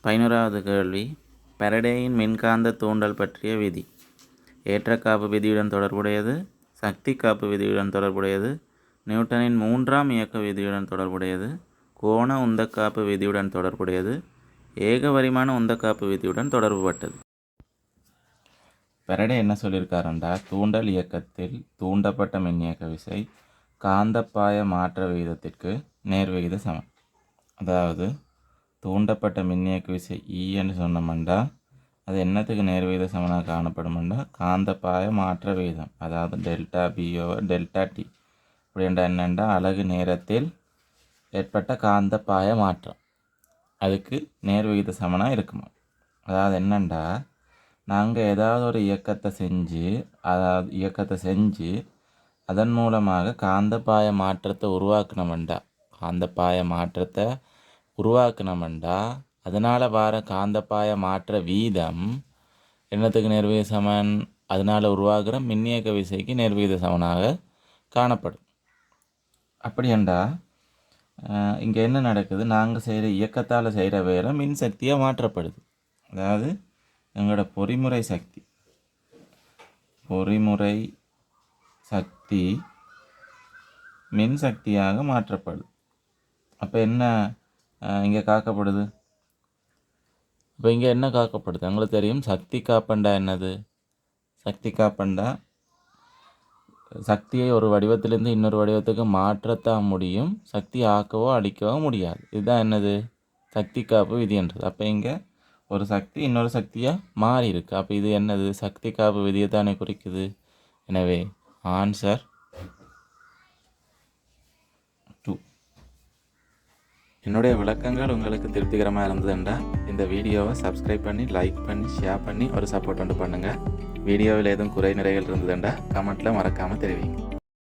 11வது கேள்வி. ஃபாரடேயின் மின்காந்த தூண்டல் பற்றிய விதி. ஏற்றக்காப்பு விதியுடன் தொடர்புடையது, சக்தி காப்பு விதியுடன் தொடர்புடையது, நியூட்டனின் 3ஆம் இயக்க விதியுடன் தொடர்புடையது, கோண உந்தக்காப்பு விதியுடன் தொடர்புடையது, ஏகவரிமான உந்தக்காப்பு விதியுடன் தொடர்புபட்டது. ஃபாரடே என்ன சொல்லியிருக்காருண்டா, தூண்டல் இயக்கத்தில் தூண்டப்பட்ட மின்னியக்க விசை காந்தப்பாய மாற்ற விகிதத்திற்கு நேர்விகித சமம். அதாவது தூண்டப்பட்ட மின்னியக்கு விசை ஈன்னு சொன்னோம்னா அது என்னத்துக்கு நேர்விகித சமனாக காணப்படும்னா காந்தப்பாய மாற்ற விகிதம், அதாவது delta B over delta T. அப்படின்றா என்னென்னா அலகு நேரத்தில் ஏற்பட்ட காந்தப்பாய மாற்றம் அதுக்கு நேர்விகித சமனாக இருக்குமா. அதாவது என்னென்னா நாங்கள் ஏதாவது ஒரு இயக்கத்தை செஞ்சு அதன் மூலமாக காந்தப்பாய மாற்றத்தை உருவாக்கினோம்டா அதனால் வர காந்தப்பாய மாற்ற வீதம் என்னத்துக்கு நேர்விகித சமன், அதனால் உருவாக்குற மின்னியக்க விசைக்கு நேர்விகித சமனாக காணப்படும். அப்படியண்டா இங்கே என்ன நடக்குது, நாங்கள் செய்கிற இயக்கத்தால் செய்கிற வேலை மின்சக்தியாக மாற்றப்படுது. அதாவது எங்களோட பொறிமுறை சக்தி மின்சக்தியாக மாற்றப்படுது. அப்போ என்ன இங்கே காக்கப்படுது, இப்போ இங்கே என்ன காக்கப்படுது எங்களுக்கு தெரியும். சக்தி காப்பண்டா என்னது, சக்தி காப்பண்டா சக்தியை ஒரு வடிவத்திலேருந்து இன்னொரு வடிவத்துக்கு மாற்றத்தான் முடியும், சக்தி ஆக்கவோ அழிக்கவோ முடியாது. இதுதான் என்னது சக்தி காப்பு விதின்றது. அப்போ இங்கே ஒரு சக்தி இன்னொரு சக்தியாக மாறி இருக்கு. அப்போ இது என்னது சக்தி காப்பு விதியை தானே குறிக்குது. எனவே ஆன்சர் 2. என்னுடைய விளக்கங்கள் உங்களுக்கு திருப்திகரமாக இருந்ததுண்டா இந்த வீடியோவை சப்ஸ்கிரைப் பண்ணி, லைக் பண்ணி, ஷேர் பண்ணி ஒரு சப்போர்ட் பண்ணுங்கள். வீடியோவில் எதுவும் குறை நிறைகள் இருந்ததுண்டா கமெண்ட்டில் மறக்காமல் தெரிவிங்க.